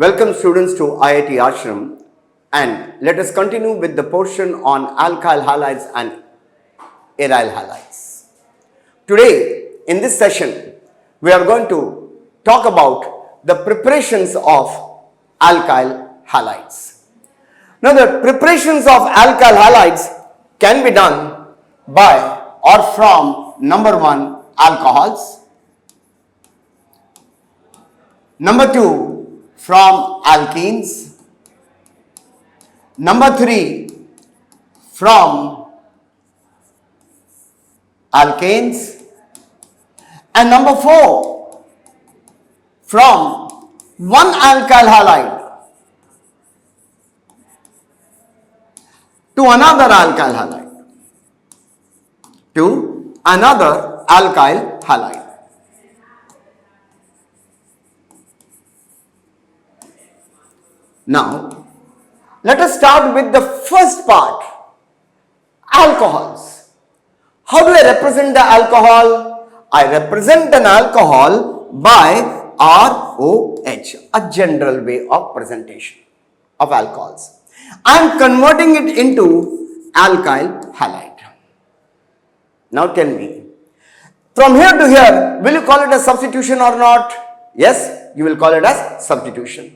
Welcome students to IIT Ashram, and let us continue with the portion on alkyl halides and aryl halides. Today in this session we are going to talk about the preparations of alkyl halides. Now the preparations of alkyl halides can be done by or from number 1 alcohols, number 2 from alkenes, number 3 from alkanes, and number 4 from one alkyl halide to another alkyl halide. Now, let us start with the first part, alcohols. How do I represent the alcohol? I represent an alcohol by ROH, a general way of presentation of alcohols. I am converting it into alkyl halide. Now tell me, from here to here, will you call it a substitution or not? Yes, you will call it as substitution.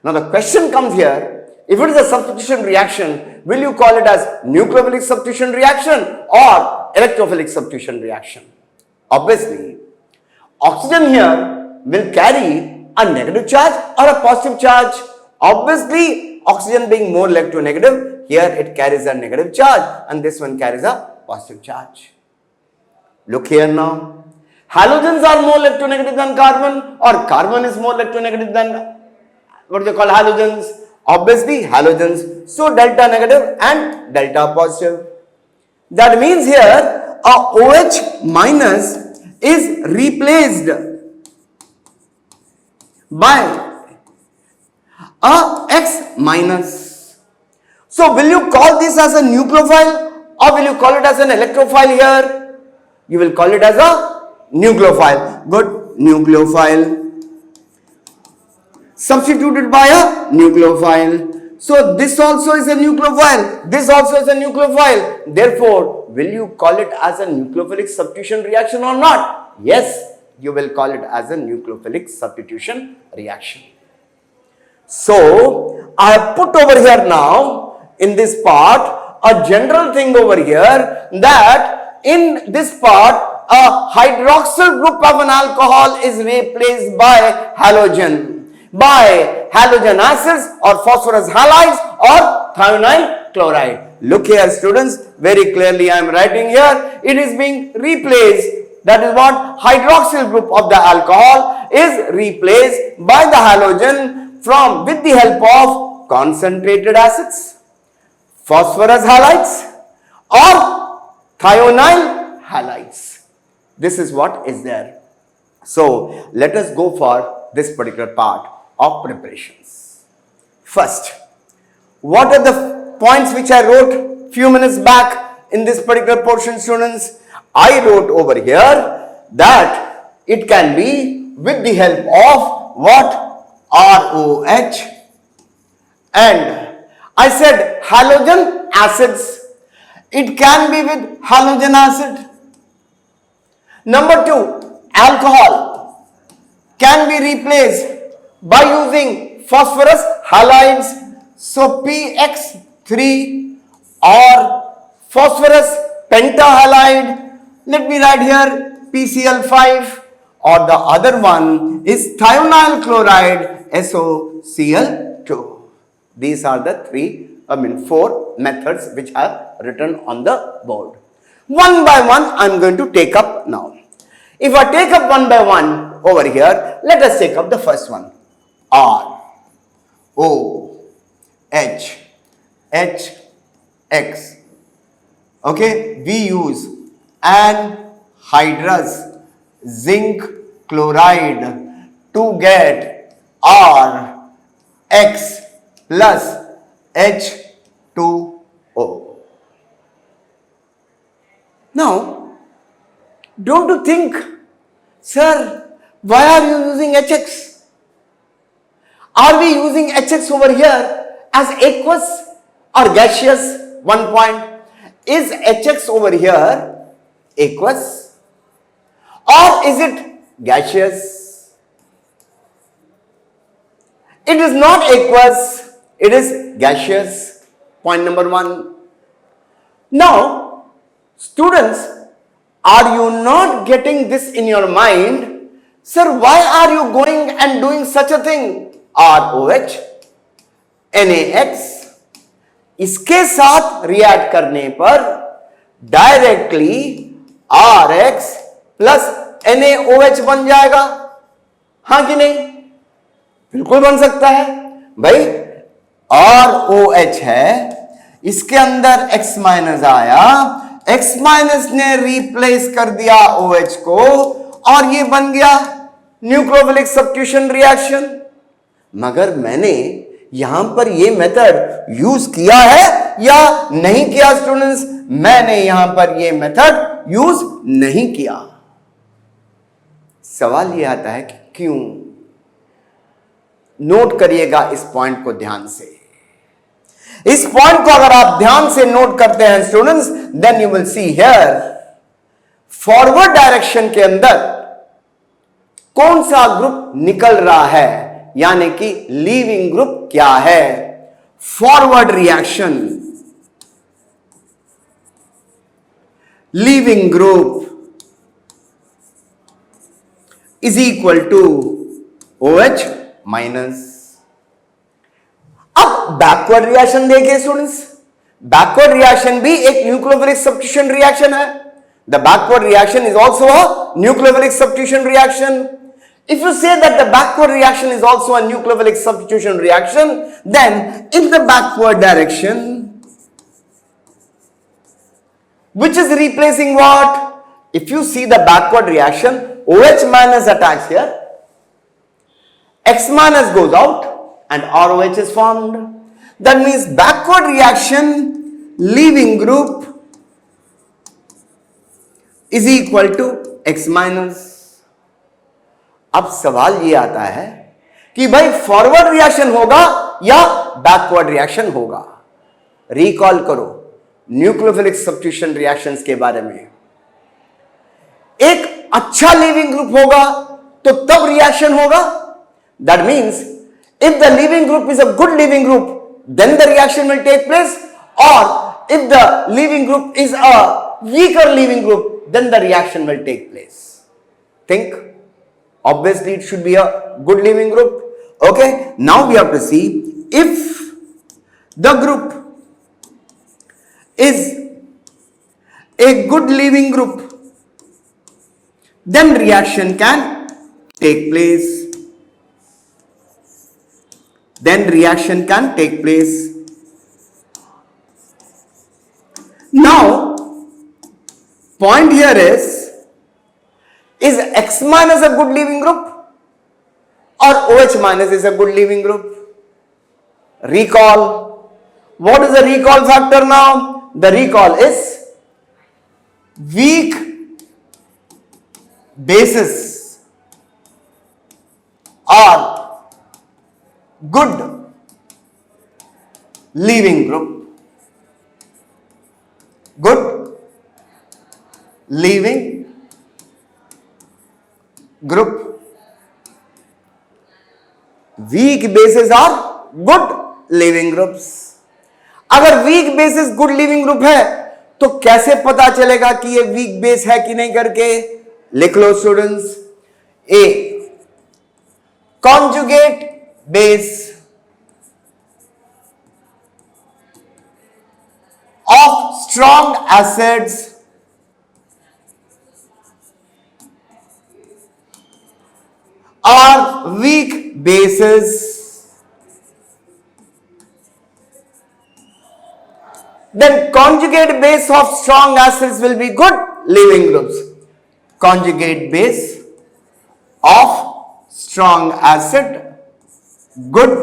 Now the question comes here, if it is a substitution reaction, will you call it as nucleophilic substitution reaction or electrophilic substitution reaction? Obviously, oxygen here will carry a negative charge or a positive charge. Obviously, oxygen being more electronegative, here it carries a negative charge and this one carries a positive charge. Look here now, halogens are more electronegative than carbon, or carbon is more electronegative than what do you call halogens? Obviously halogens, so delta negative and delta positive. That means here a OH minus is replaced by a X minus. So will you call this as a nucleophile or will you call it as an electrophile here? You will call it as a nucleophile. Good, nucleophile. Substituted by a nucleophile. So this also is a nucleophile. This also is a nucleophile. Therefore, will you call it as a nucleophilic substitution reaction or not? Yes, you will call it as a nucleophilic substitution reaction. So, I have put over here now in this part a general thing over here that in this part a hydroxyl group of an alcohol is replaced by halogen. By halogen acids or phosphorus halides or thionyl chloride. Look here students, very clearly I am writing here, it is being replaced, that is what hydroxyl group of the alcohol is replaced by the halogen from with the help of concentrated acids, phosphorus halides or thionyl halides. This is what is there. So let us go for this particular part of preparations. First, what are the points which I wrote few minutes back in this particular portion, students? I wrote over here that it can be with the help of what? ROH, and I said halogen acids. It can be with halogen acid. Number 2, alcohol can be replaced by using phosphorus halides, so PX3 or phosphorus pentahalide, let me write here PCl5, or the other one is thionyl chloride, SOCl2. These are the 4 methods which I have written on the board. One by one I am going to take up now. If I take up one by one over here, let us take up the first one. ROH HX. Okay, we use anhydrous zinc chloride to get RX plus H2O. Now, don't you think, sir, why are you using HX? Are we using HX over here as aqueous or gaseous? One point. Is HX over here aqueous or is it gaseous? It is not aqueous, it is gaseous. Point number one. Now, students, are you not getting this in your mind? Sir, why are you going and doing such a thing? ROH, NaX, इसके साथ react करने पर directly RX plus NaOH बन जाएगा, हाँ कि नहीं? बिल्कुल बन सकता है भाई। ROH है, इसके अंदर X माइनस आया, X माइनस ने रिप्लेस कर दिया OH को और ये बन गया न्यूक्लियोफिलिक सब्स्टिट्यूशन रिएक्शन। मगर मैंने यहां पर ये मेथड यूज किया है या नहीं किया स्टूडेंट्स? मैंने यहां पर ये मेथड यूज नहीं किया। सवाल ये आता है कि क्यों? नोट करिएगा इस पॉइंट को ध्यान से। इस पॉइंट को अगर आप ध्यान से नोट करते हैं students, then you will see here forward direction के अंदर कौन सा ग्रुप निकल रहा है, यानी कि लीविंग ग्रुप क्या है। Forward reaction, leaving group is equal to OH minus. अब बैकवर्ड रिएक्शन देखिए स्टूडेंट्स, बैकवर्ड रिएक्शन भी एक न्यूक्लियोफिलिक सब्स्टिट्यूशन रिएक्शन है। The backward reaction is also a nucleophilic substitution reaction. If you say that the backward reaction is also a nucleophilic substitution reaction, then in the backward direction, which is replacing what? If you see the backward reaction, OH minus attacks here, X minus goes out and ROH is formed. That means backward reaction leaving group is equal to X minus. अब सवाल ये आता है कि भाई forward reaction होगा या backward reaction होगा। रिकॉल करो न्यूक्लियोफिलिक सब्स्टिट्यूशन रिएक्शंस के बारे में। एक अच्छा लीविंग ग्रुप होगा तो तब रिएक्शन होगा। That means if the leaving group is a good leaving group, then the reaction will take place, और if the leaving group is a weaker leaving group, then the reaction will take place. Think obviously it should be a good leaving group. Okay, now we have to see if the group is a good leaving group, then reaction can take place. Then reaction can take place. Now point here is X minus a good leaving group or OH minus is a good leaving group? Recall. What is the recall factor now? The recall is weak bases or good leaving group. Good leaving group. Weak bases are good leaving groups. अगर weak basis good leaving group है तो कैसे पता चलेगा कि ये weak base है कि नहीं करके? लिख लो students. A conjugate base of strong acids are weak bases, then conjugate base of strong acids will be good leaving groups. Conjugate base of strong acid, good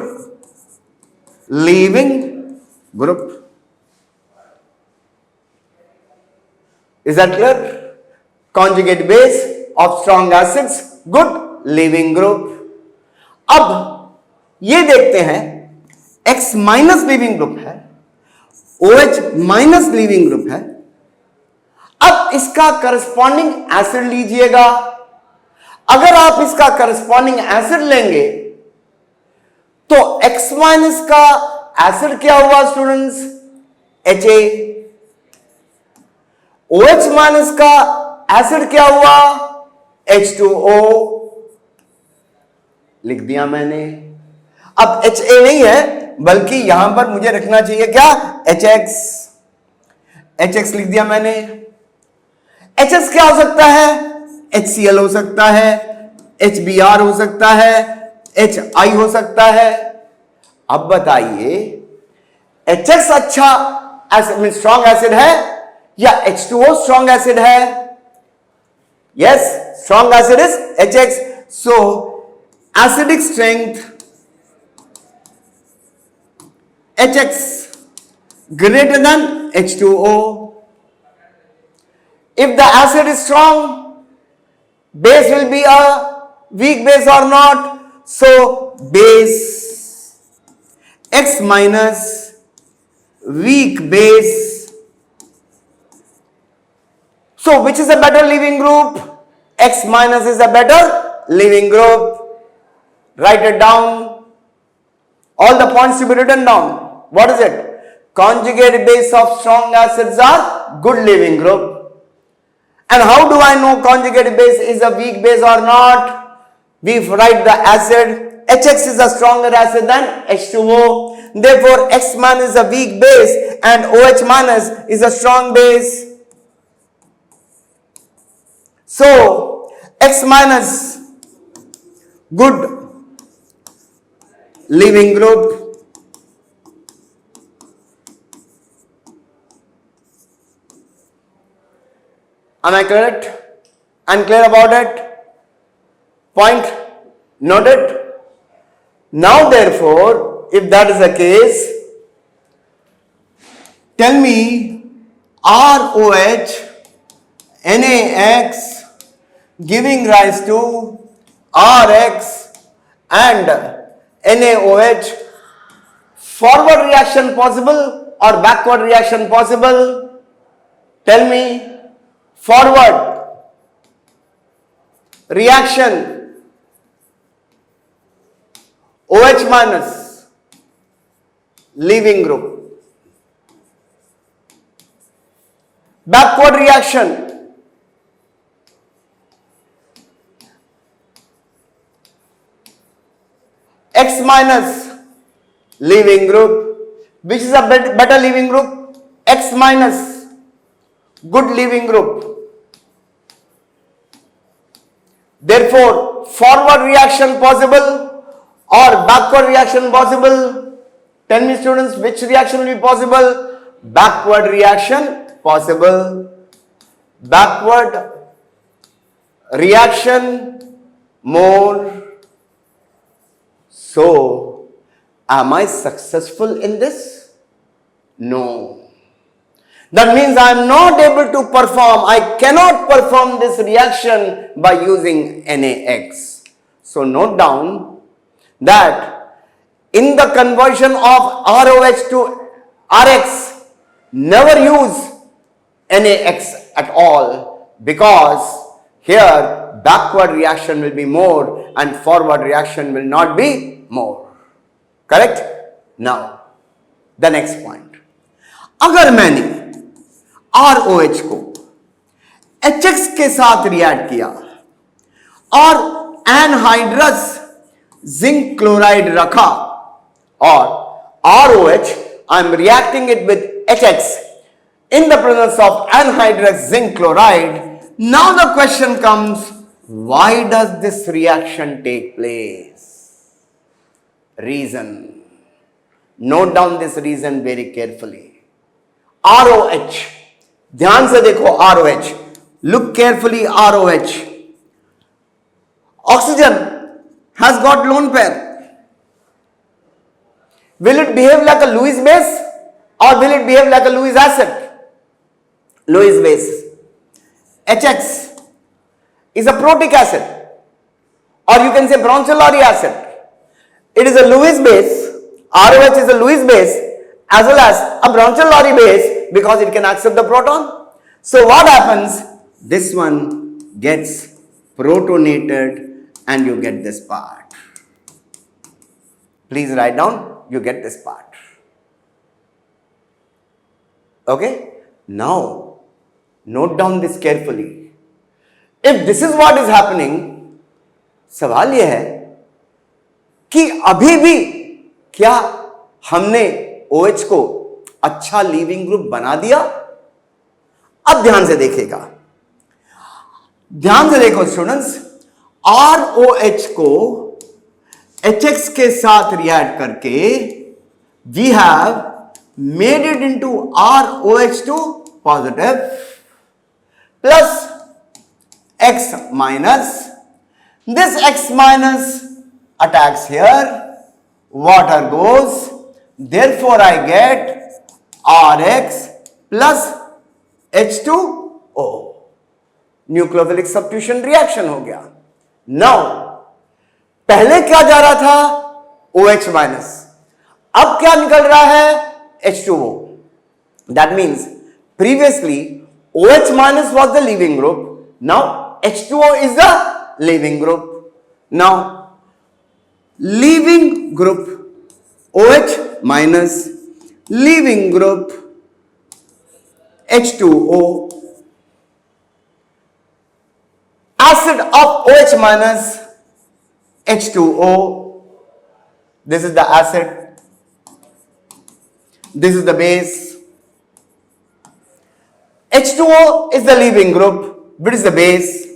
leaving group. Is that clear? Conjugate base of strong acids, good leaving group. अब ये देखते हैं X minus leaving group है, OH minus leaving group है। अब इसका corresponding acid लीजिएगा। अगर आप इसका करस्पॉन्डिंग एसिड लेंगे तो X माइनस का एसिड क्या हुआ स्टूडेंट्स? Ha। OH माइनस का एसिड क्या हुआ? H2O। लिख दिया मैंने। अब Ha नहीं है, बल्कि यहां पर मुझे रखना चाहिए क्या? HX। HX लिख दिया मैंने। HS क्या हो सकता है? HCl हो सकता है, HBr हो सकता है, HI हो सकता है। अब बताइए HX अच्छा एसिड, स्ट्रॉन्ग एसिड है या H2O स्ट्रॉन्ग एसिड है? Yes, strong acid is HX। So acidic strength HX greater than H2O. If the acid is strong, base will be a weak base or not? So base X minus weak base. So which is a better leaving group? X minus is a better leaving group. Write it down. All the points to be written down. What is it? Conjugate base of strong acids are good leaving group. And how do I know conjugate base is a weak base or not? We write the acid. HX is a stronger acid than H2O. Therefore, X minus is a weak base and OH minus is a strong base. So, X minus good leaving group. Am I correct and clear about it? Point noted. Now therefore, if that is the case, tell me ROH NaX giving rise to RX and NaOH, forward reaction possible or backward reaction possible? Tell me. Forward reaction OH minus leaving group, backward reaction X minus leaving group. Which is a better leaving group? X minus good leaving group. Therefore, forward reaction possible or backward reaction possible? Tell me students, which reaction will be possible? Backward reaction possible. Backward reaction more. So, am I successful in this? No. That means I am not able to perform, I cannot perform this reaction by using NaX. So note down that in the conversion of ROH to RX, never use NaX at all, because here backward reaction will be more and forward reaction will not be more. Correct? Now, the next point. अगर मैंने ROH को HX के साथ react किया और anhydrous zinc chloride रखा और ROH, I am reacting it with HX in the presence of anhydrous zinc chloride. Now the question comes, why does this reaction take place? Reason. Note down this reason very carefully. ROH. ध्यान से देखो ROH. Look carefully ROH. Oxygen has got lone pair. Will it behave like a Lewis base or will it behave like a Lewis acid? Lewis base. HX is a protic acid, or you can say Bronsted-Lowry acid. It is a Lewis base. ROH is a Lewis base as well as a Brunchen-Lowry base because it can accept the proton. So what happens? This one gets protonated and you get this part. Please write down, you get this part. Okay? Now, note down this carefully. If this is what is happening, सवाल यह है कि अभी भी क्या हमने OH को अच्छा लीविंग ग्रुप बना दिया? अब ध्यान से देखिएगा, ध्यान से देखो स्टूडेंट्स, ROH को HX के साथ रिएक्ट करके we have made it into ROH2 positive plus X minus. This X minus attacks here, water goes, therefore I get RX plus H2O. Nucleophilic substitution reaction हो गया. नाउ पहले क्या जा रहा था? OH माइनस, अब क्या निकल रहा है? H2O. That means previously OH minus was the leaving group. Now H2O is the leaving group. Now leaving group OH minus, leaving group H2O. Acid of OH minus H2O. This is the acid. This is the base. H2O is the leaving group, which is the base.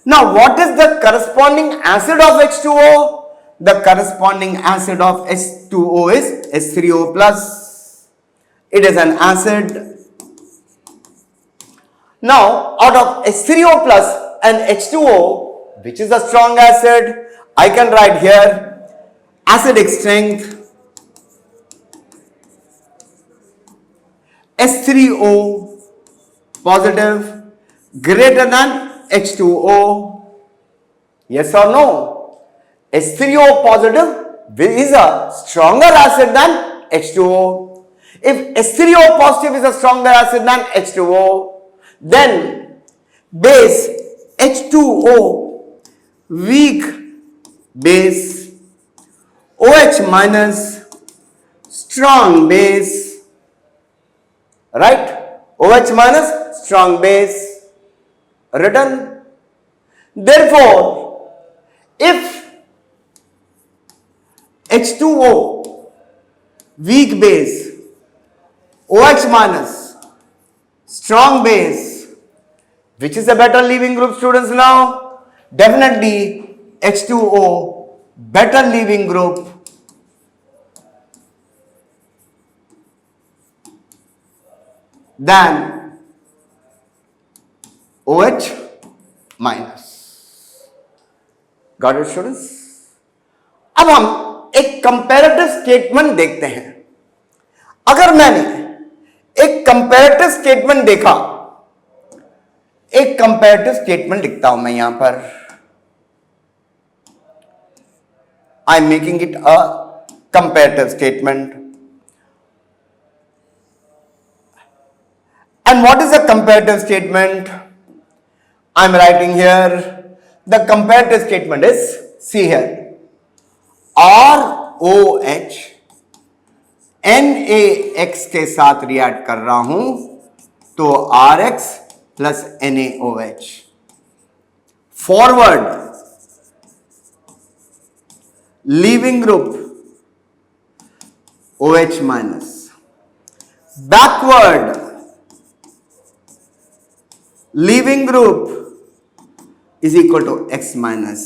Now, what is the corresponding acid of H2O? The corresponding acid of H2O is H3O plus. It is an acid. Now, out of H3O plus and H2O, which is the strong acid? I can write here acidic strength H3O positive greater than H2O. Yes or no? H3O positive is a stronger acid than H2O. If H3O positive is a stronger acid than H2O, then base H2O, weak base, OH minus, strong base. Right? OH minus, strong base, written. Therefore, if H2O, weak base, OH minus, strong base, which is a better leaving group, students? Now, definitely H2O, better leaving group. Than OH minus. Got it, students? अब हम एक comparative statement देखते हैं. अगर मैंने एक comparative statement देखा, एक कंपैरेटिव स्टेटमेंट लिखता हूं मैं यहां पर. I am making it a comparative statement. And what is a comparative statement? I am writing here, the comparative statement is, see here, ROH NaX के साथ रिएक्ट कर रहा हूं तो RX plus NaOH. Forward, leaving group OH minus. Backward, leaving group is equal to X minus.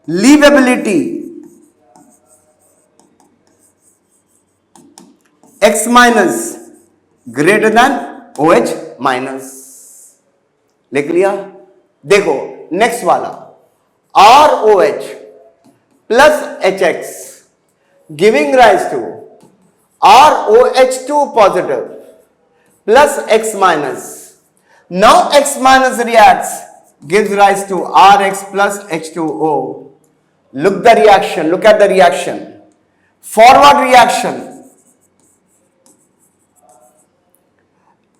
Leavability X minus greater than OH minus. लिख लिया? देखो next वाला ROH plus HX giving rise to ROH2 positive plus X minus. Now X minus reacts, gives rise to RX plus H2O. Look the reaction. Look at the reaction. Forward reaction.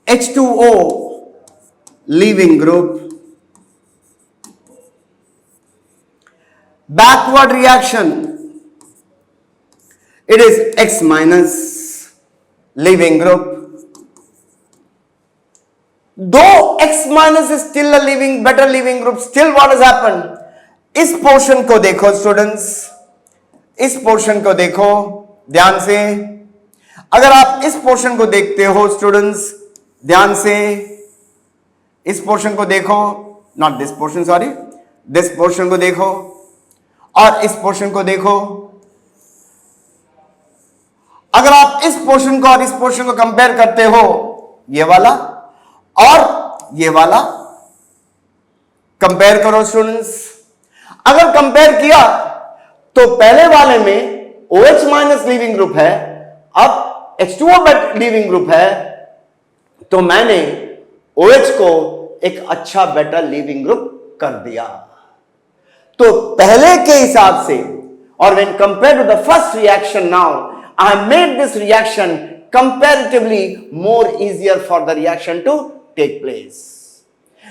H2O leaving group. Backward reaction. It is X minus leaving group. Though X minus is still a better leaving group, still what has happened? इस portion को देखो students, इस portion को देखो ध्यान से. अगर आप इस पोर्शन को देखते हो स्टूडेंट्स ध्यान से, इस पोर्शन को देखो, not this portion, sorry, this portion को देखो और इस पोर्शन को देखो. अगर आप इस पोर्शन को और इस पोर्शन को कंपेयर करते हो, ये वाला और ये वाला कंपेयर करो स्टूडेंट्स. अगर कंपेयर किया तो पहले वाले में OH माइनस लीविंग ग्रुप है, अब H2O लीविंग ग्रुप है, तो मैंने OH को एक अच्छा बेटर लीविंग ग्रुप कर दिया. तो पहले के हिसाब से, और when compared to the first reaction now, I have made this reaction comparatively more easier for the reaction to take place.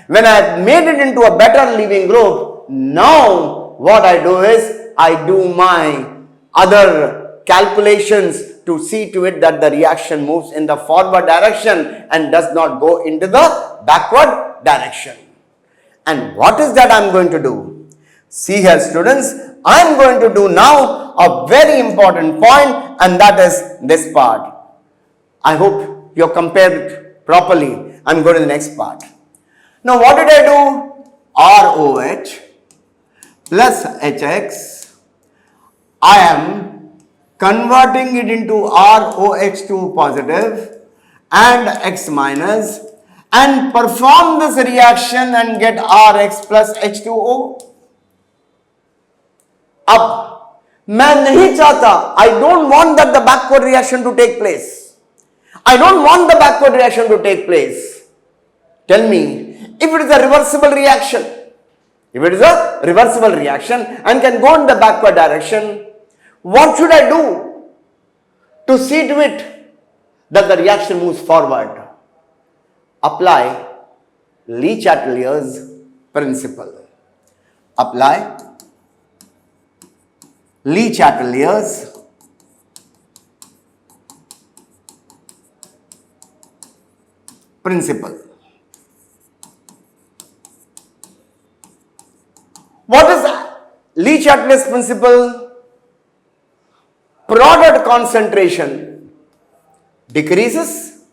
When I have made it into a better leaving group, now what I do is I do my other calculations to see to it that the reaction moves in the forward direction and does not go into the backward direction. And what is that I am going to do? See here students, I am going to do now a very important point, and that is this part. I hope you have compared it properly. I am going to the next part. Now what did I do? ROH plus HX, I am converting it into ROH2 positive and X minus and perform this reaction and get RX plus H2O. अब मैं नहीं चाहता, I don't want that the backward reaction to take place. I don't want the backward reaction to take place. Tell me, if it is a reversible reaction, if it is a reversible reaction and can go in the backward direction, what should I do to see to it that the reaction moves forward? Apply Le-Chatelier's principle. Apply Le-Chatelier's principle. What is Le-Chatelier's principle? Product concentration decreases,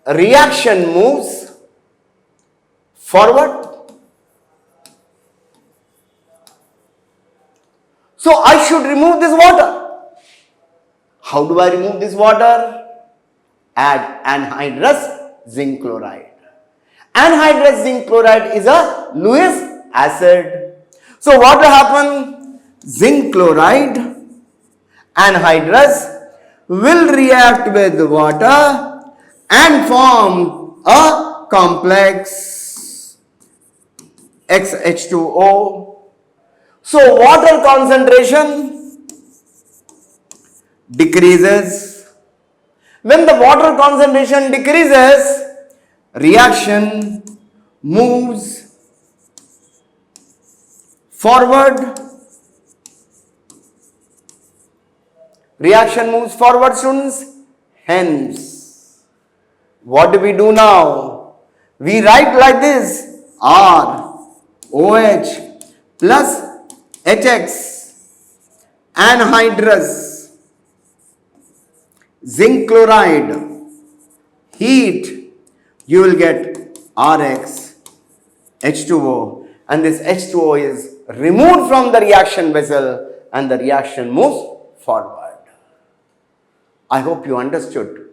reaction moves forward. So I should remove this water. How do I remove this water? Add anhydrous zinc chloride. Anhydrous zinc chloride is a Lewis acid. So what will happen? Zinc chloride, anhydrous, will react with water and form a complex XH2O. So water concentration decreases. When the water concentration decreases, reaction moves forward. Reaction moves forward, students. Hence, what do we do now? We write like this: ROH plus HX, anhydrous zinc chloride, heat, you will get RX H2O, and this H2O is removed from the reaction vessel and the reaction moves forward. I hope you understood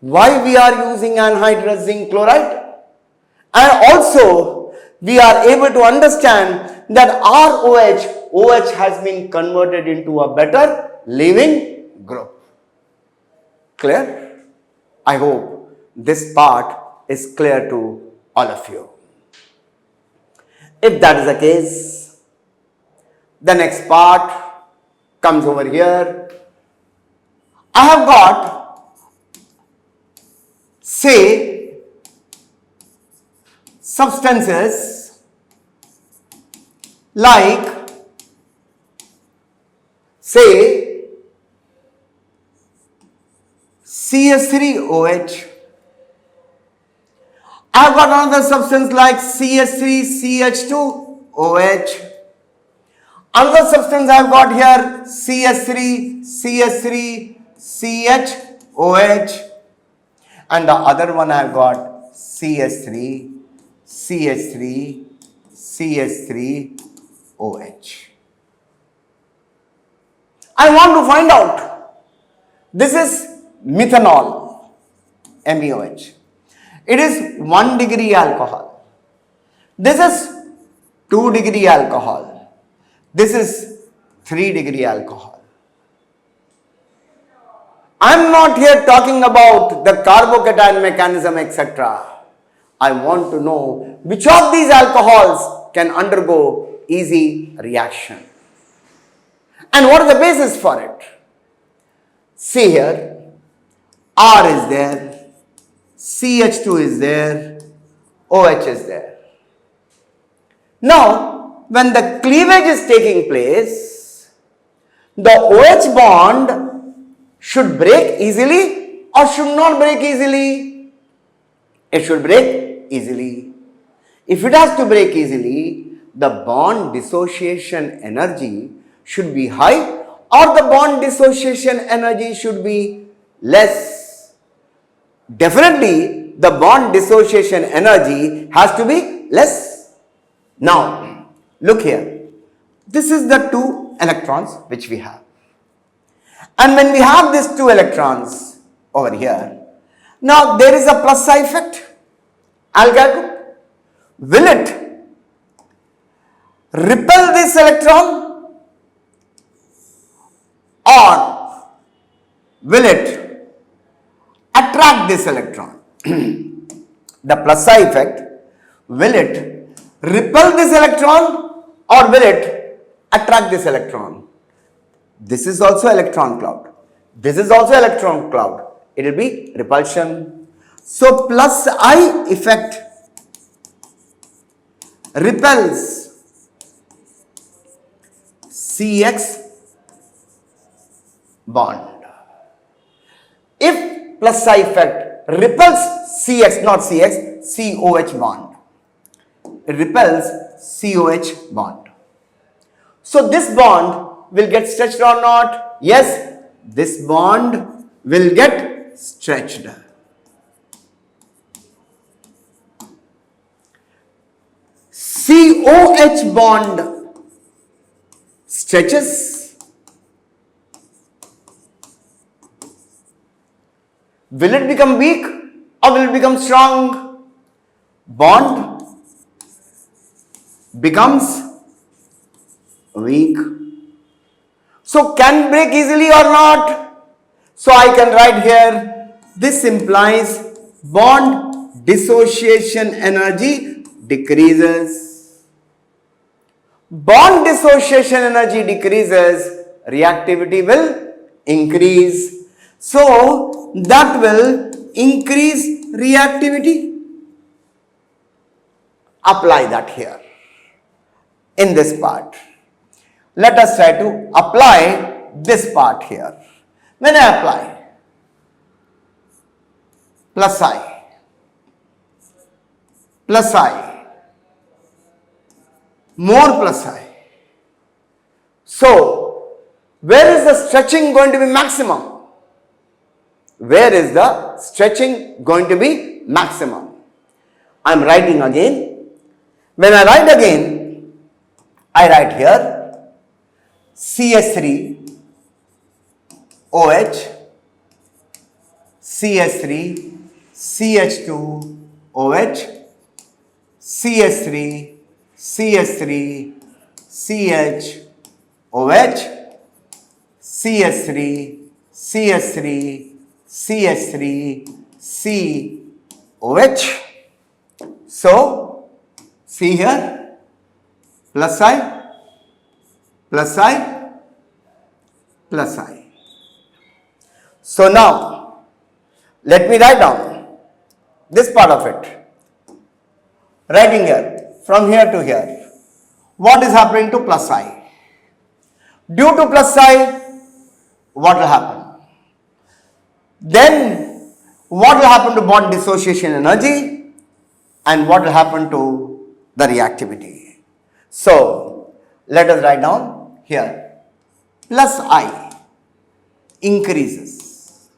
why we are using anhydrous zinc chloride, and also we are able to understand that OH has been converted into a better leaving group. Clear? I hope this part is clear to all of you. If that is the case, The next part comes over here. I have got, say, substances like, say, CH3OH. I have got another substance like CH3CH2OH. Another substance I have got here CH3CH3CHOH, and the other one I have got CH3CH3CH3OH. I want to find out. This is methanol, MEOH. It is 1 degree alcohol. This is 2 degree alcohol. This is 3 degree alcohol. I am not here talking about the carbocation mechanism, etc. I want to know which of these alcohols can undergo easy reaction. And what is the basis for it? See here, R is there, CH2 is there, OH is there. Now, when the cleavage is taking place, the OH bond should break easily or should not break easily? It should break easily. If it has to break easily, the bond dissociation energy should be high or the bond dissociation energy should be less. Definitely, the bond dissociation energy has to be less. Now, look here. This is the 2 electrons which we have. And when we have these 2 electrons over here, now there is a plus side effect. Alkyl group. Will it repel this electron or will it attract this electron? The plus side effect, will it repel this electron or will it attract this electron? This is also electron cloud. This is also electron cloud. It will be repulsion. So plus I effect repels CX bond. If plus I effect repels CX, not CX, COH bond. It repels COH bond. So this bond will get stretched or not? Yes, this bond will get stretched. COH bond stretches. Will it become weak or will it become strong? Bond becomes weak. So can break easily or not? So I can write here, this implies bond dissociation energy decreases. Bond dissociation energy decreases, reactivity will increase. So that will increase reactivity. Apply that here in this part. Let us try to apply this part here. When I apply plus I, more plus I. So, where is the stretching going to be maximum? Where is the stretching going to be maximum? I am writing again. When I write again, I write here CH3 OH, CH3 CH2 OH, CH3 CH3 CH OH, CH3 CH3 CH3 COH. So, see here, plus I, plus I, plus I. So now, let me write down this part of it. Writing here, from here to here. What is happening to plus I? Due to plus I, what will happen? Then, what will happen to bond dissociation energy? And what will happen to the reactivity? So, let us write down here. Plus I increases.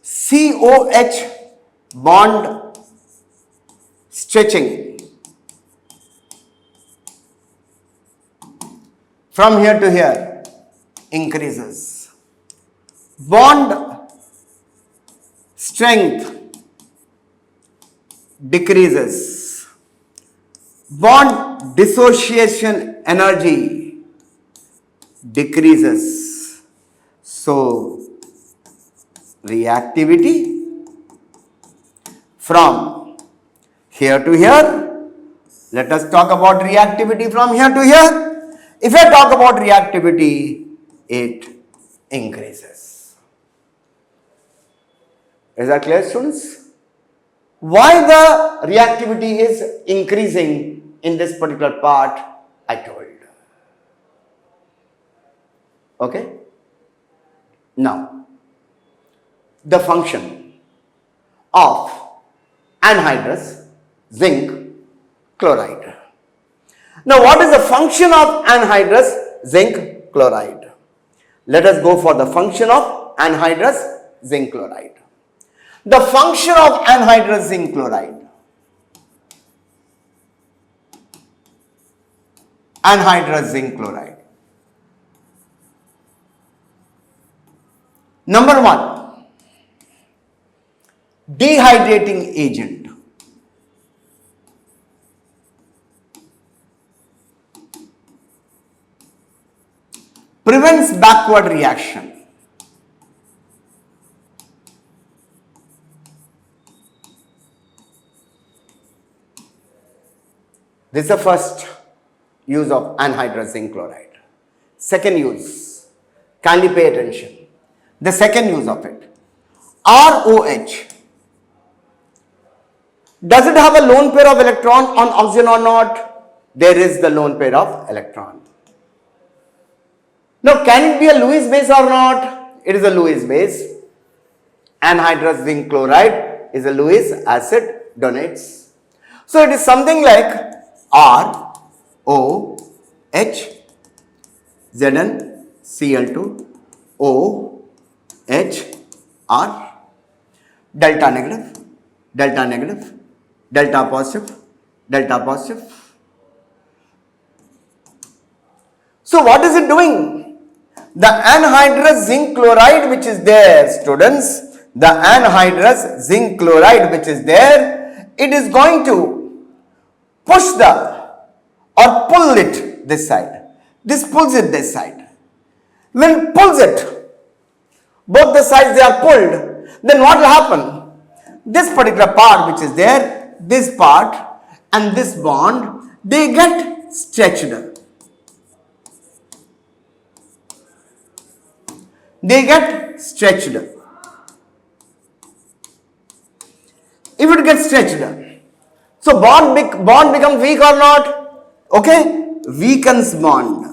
COH bond stretching from here to here increases. Bond strength decreases. Bond dissociation energy decreases. So, reactivity from here to here. Let us talk about reactivity from here to here. If I talk about reactivity, it increases. Is that clear, students? Why the reactivity is increasing in this particular part, I told. Okay? Now, the function of anhydrous zinc chloride. Now, what is the function of anhydrous zinc chloride? Let us go for the function of anhydrous zinc chloride. The function of anhydrous zinc chloride. Anhydrous zinc chloride. Number one, dehydrating agent. Prevents backward reaction. This is the first use of anhydrous zinc chloride. Second use, kindly pay attention. The second use of it, ROH. Does it have a lone pair of electron on oxygen or not? There is the lone pair of electron. Now, can it be a Lewis base or not? It is a Lewis base. Anhydrous zinc chloride is a Lewis acid donates. So, it is something like ROH ZnCl2 OHR delta negative, delta negative, delta positive, delta positive. So, what is it doing? The anhydrous zinc chloride which is there, students, the anhydrous zinc chloride which is there, it is going to push the or pull it this side. This pulls it this side. When it pulls it, both the sides they are pulled, then what will happen? This particular part which is there, this part and this bond, they get stretched. They get stretched. If it gets stretched, so bond becomes weak or not? Okay, weakens bond.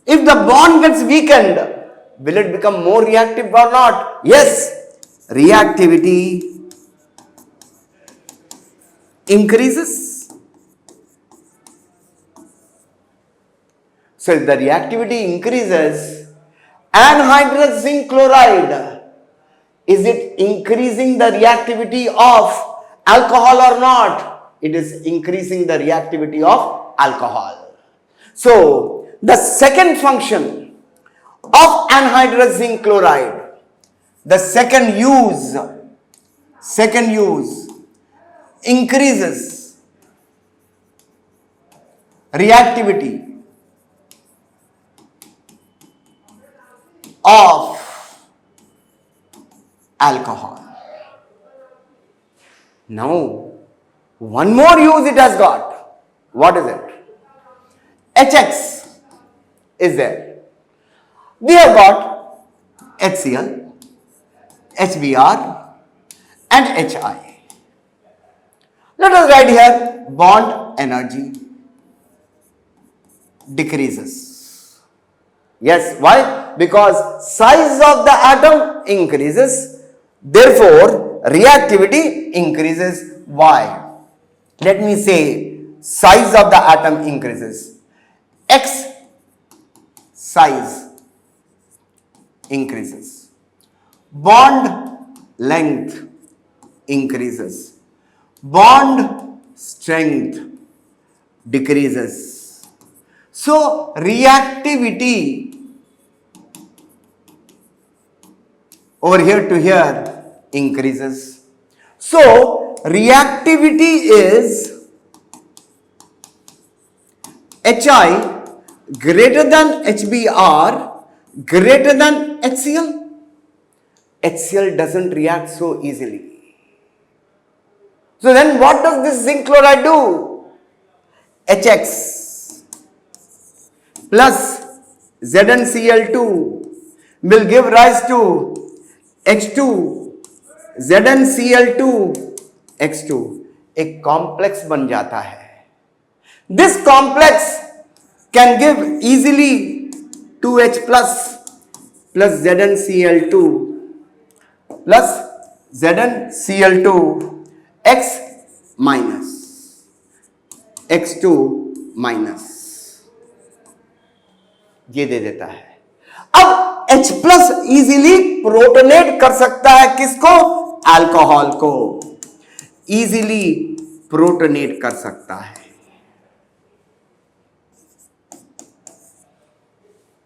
If the bond gets weakened, will it become more reactive or not? Yes, reactivity increases. So, if the reactivity increases, anhydrous zinc chloride, is it increasing the reactivity of alcohol or not? It is increasing the reactivity of alcohol. So, the second function of anhydrous zinc chloride, the second use increases reactivity of alcohol. Now, one more use it has got. What is it? HX is there. We have got HCl, HBr and HI. Let us write here bond energy decreases. Yes, why? Because size of the atom increases, therefore reactivity increases. Why? Let me say size of the atom increases. X size increases. Bond length increases. Bond strength decreases. So reactivity over here to here increases. So reactivity is HI greater than HBr greater than HCl. HCl doesn't react so easily. So then what does this zinc chloride do? HX plus ZnCl2 will give rise to H2 ZnCl2 X2 एक complex बन जाता है. This complex can give easily 2H plus ZnCl2 plus ZnCl2 X minus X2 minus ये दे देता है. अब H plus easily protonate कर सकता है किसको? अल्कोहल को इजीली प्रोटोनेट कर सकता है.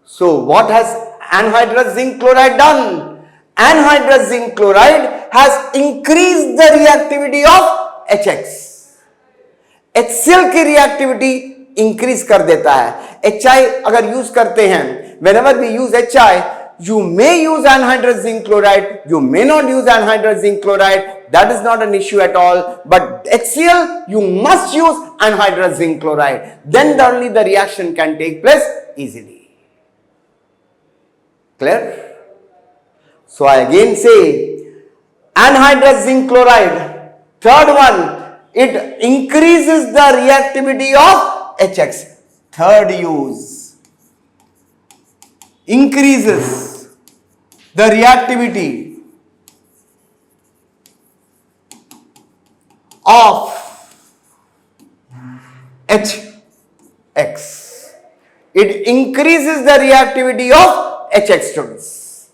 So what has anhydrous zinc chloride done? Anhydrous zinc chloride has increased the reactivity of HX. HCl की रिएक्टिविटी इंक्रीज कर देता है. HI अगर यूज करते हैं, whenever we use HI, you may use anhydrous zinc chloride, you may not use anhydrous zinc chloride, that is not an issue at all. But HCl, you must use anhydrous zinc chloride. Then only the reaction can take place easily. Clear? So I again say anhydrous zinc chloride, third one, it increases the reactivity of HX. Third use, increases the reactivity of HX. It increases the reactivity of HX, students.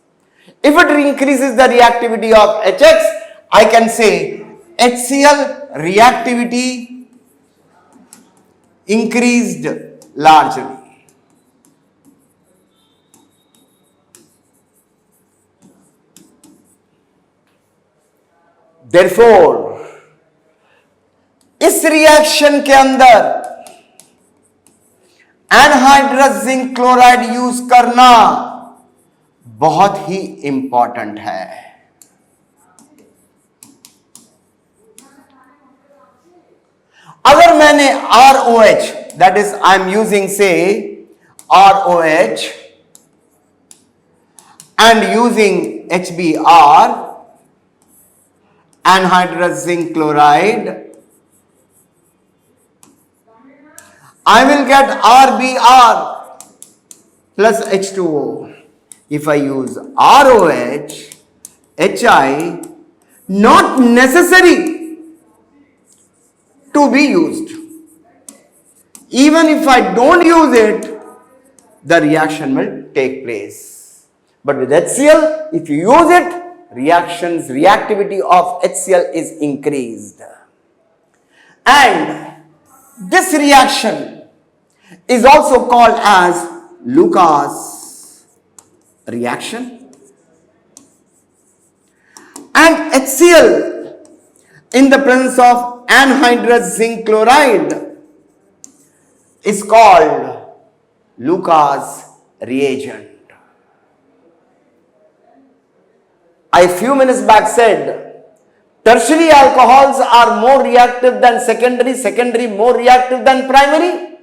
If it increases the reactivity of HX, I can say HCl reactivity increased largely. Therefore, इस reaction के अंदर anhydrous zinc chloride use करना बहुत ही important है. अगर मैंने ROH, that is I am using say ROH and using HBr, anhydrous zinc chloride, I will get RBr plus H2O. If I use ROH, HI, not necessary to be used. Even if I don't use it, the reaction will take place. But with HCl, if you use it, reactivity of HCl is increased. And this reaction is also called as Lucas reaction. And HCl in the presence of anhydrous zinc chloride is called Lucas reagent. I few minutes back said tertiary alcohols are more reactive than secondary, secondary more reactive than primary.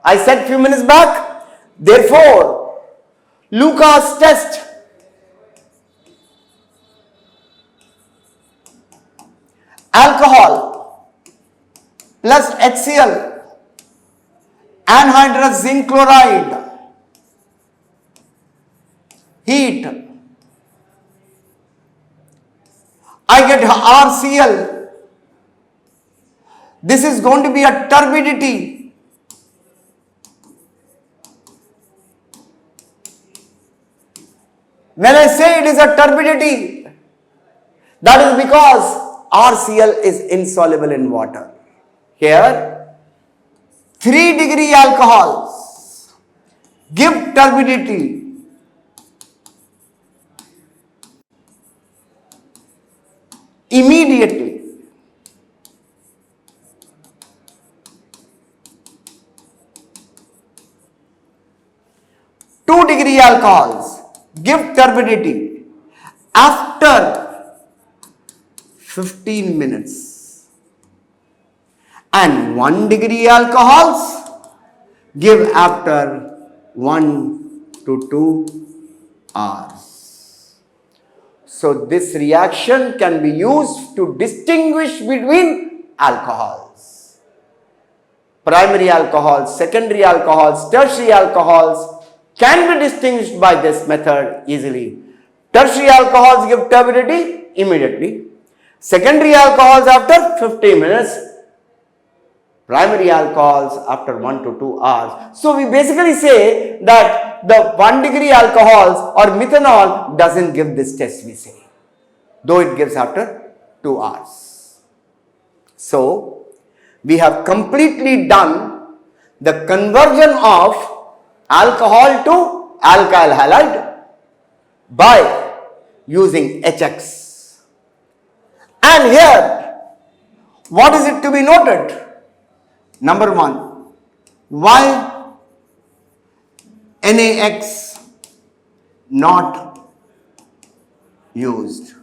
I said few minutes back. Therefore, Lucas test, alcohol plus HCl, anhydrous zinc chloride, heat, I get RCl. This is going to be a turbidity. When I say it is a turbidity, that is because RCl is insoluble in water. Here, 3-degree alcohols give turbidity. Immediately. Two-degree alcohols give turbidity after 15 minutes, and 1-degree alcohols give after 1 to 2 hours. So this reaction can be used to distinguish between alcohols. Primary alcohols, secondary alcohols, tertiary alcohols can be distinguished by this method easily. Tertiary alcohols give turbidity immediately. Secondary alcohols after 15 minutes. Primary alcohols after 1 to 2 hours. So we basically say that the 1-degree alcohols or methanol doesn't give this test, we say, though it gives after 2 hours. So we have completely done the conversion of alcohol to alkyl halide by using HX. And here, what is it to be noted? Number 1, why NaX not used?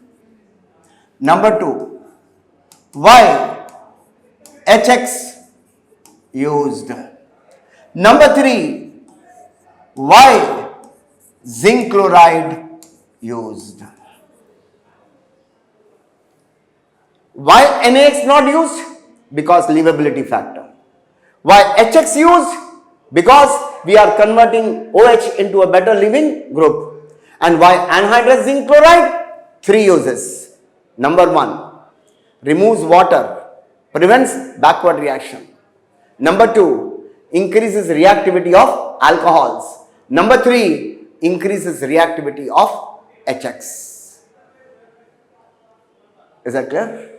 Number 2, why HX used? Number 3, why zinc chloride used? Why NaX not used? Because leavability factor. Why HX used? Because we are converting OH into a better leaving group. And why anhydrous zinc chloride? 3 uses. Number 1, removes water, prevents backward reaction. Number 2, increases reactivity of alcohols. Number 3, increases reactivity of HX. Is that clear?